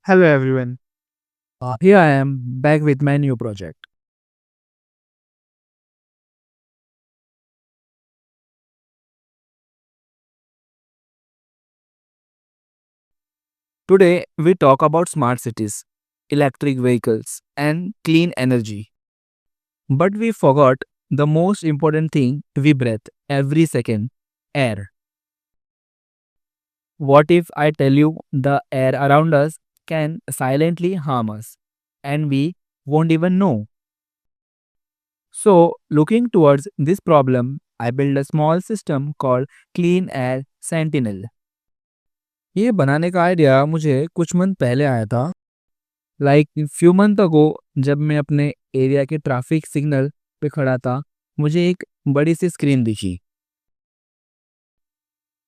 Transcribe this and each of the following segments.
Hello everyone. Here I am back with my new project. Today we talk about smart cities, electric vehicles, and clean energy. But we forgot the most important thing we breathe every second air. What if I tell you the air around us can silently harm us and we won't even know? So, looking towards this problem, I built a small system called Clean Air Sentinel. ये बनाने का idea मुझे कुछ month पहले आया था। Like few month ago जब मैं अपने एरिया के ट्रैफिक सिग्नल पे खड़ा था, मुझे एक बड़ी सी स्क्रीन दिखी।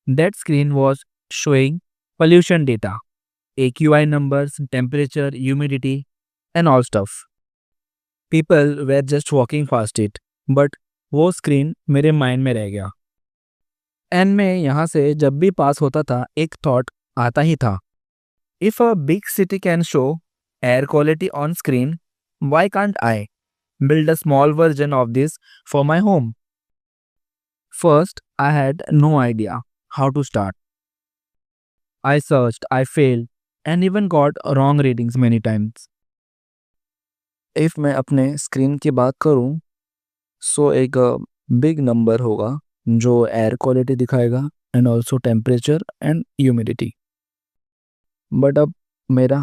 That screen was showing pollution data, AQI numbers, temperature, humidity and all stuff. People were just walking past it, but वो स्क्रीन मेरे माइंड में रह गया। एंड मैं यहाँ से जब भी पास होता था एक थॉट आता ही था, if a big city can show air quality on screen, why can't I build a small version of this for my home? First, I had no idea how to start. I searched, I failed, and even got wrong readings many times. If मैं अपने screen की बात करूं, सो एक big number होगा जो air quality दिखाएगा and also temperature and humidity. But अब मेरा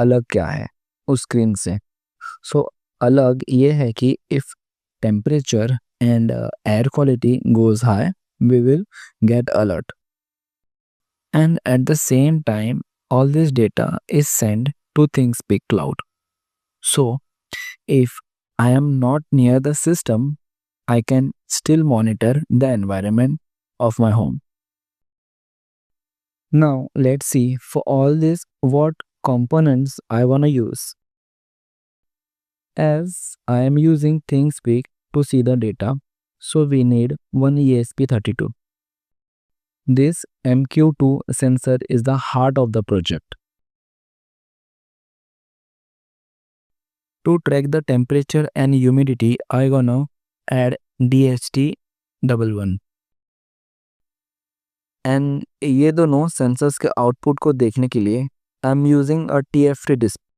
अलग क्या है उस स्क्रीन से? सो अलग ये है कि if temperature and air quality goes high, we will get alert. And at the same time, all this data is sent to ThinkSpeak Cloud. So if I am not near the system, I can still monitor the environment of my home. Now let's see for all this what components I wanna use. As I am using ThinkSpeak to see the data, so we need one ESP32. This MQ2 sensor is the heart of the project. To track the temperature and humidity, I gonna add DHT11 and ये दोनों sensors के output को देखने के लिए I am using a TF3 display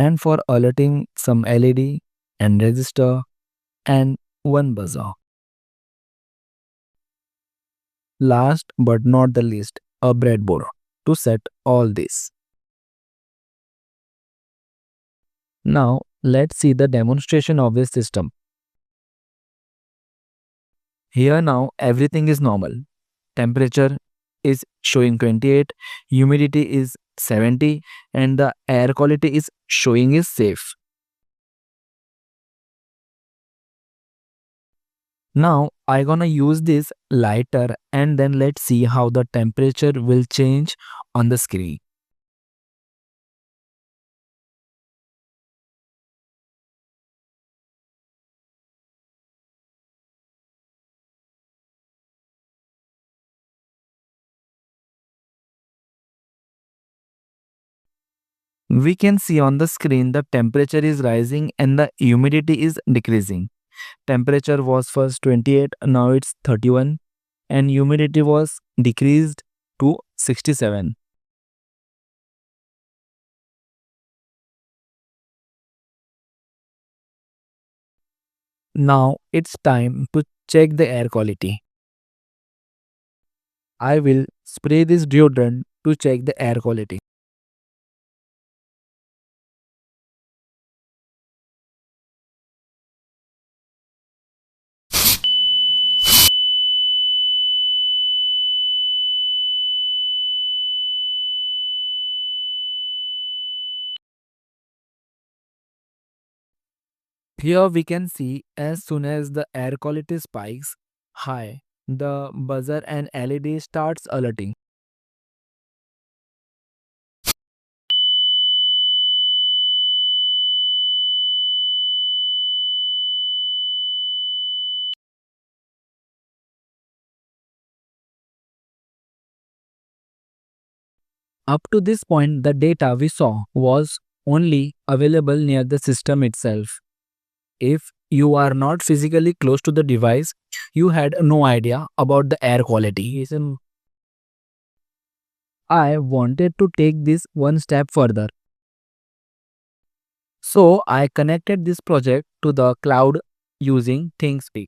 and for alerting some LED and register and one buzzer. Last but not the least, a breadboard to set all this. Now let's see the demonstration of this system. Here now everything is normal. Temperature is showing 28, humidity is 70 and the air quality is showing is safe. Now I gonna use this lighter and then let's see how the temperature will change on the screen. We can see on the screen the temperature is rising and the humidity is decreasing. Temperature was first 28, now it's 31 and humidity was decreased to 67. Now it's time to check the air quality. I will spray this deodorant to check the air quality. Here we can see as soon as the air quality spikes high, the buzzer and LED starts alerting. Up to this point, the data we saw was only available near the system itself. If you are not physically close to the device, you had no idea about the air quality. I wanted to take this one step further. So I connected this project to the cloud using ThingSpeak.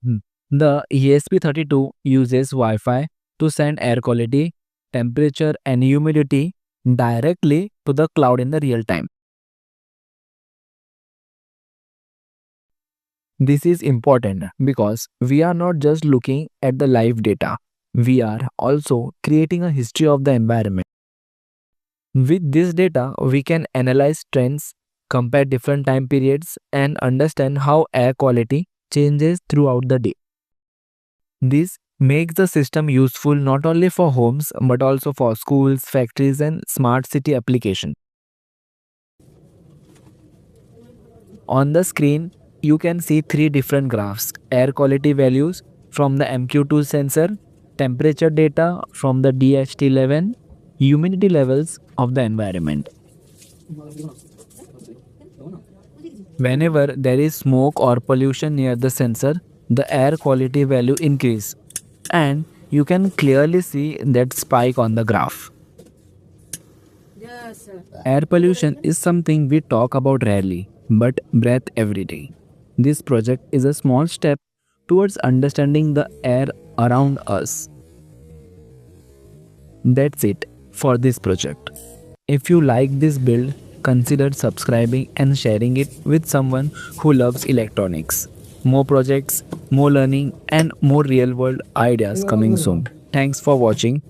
Hmm. The ESP32 uses Wi-Fi to send air quality, temperature and humidity directly to the cloud in the real time. This is important because we are not just looking at the live data, we are also creating a history of the environment. With this data, we can analyze trends, compare different time periods, and understand how air quality changes throughout the day. This makes the system useful not only for homes but also for schools, factories, and smart city applications. On the screen, you can see three different graphs: air quality values from the MQ2 sensor, temperature data from the DHT11, humidity levels of the environment. Whenever there is smoke or pollution near the sensor, the air quality value increase and you can clearly see that spike on the graph. Air pollution is something we talk about rarely but breathe every day. This project is a small step towards understanding the air around us. That's it for this project. If you like this build, consider subscribing and sharing it with someone who loves electronics. More projects, more learning, and more real world ideas coming soon. Thanks for watching.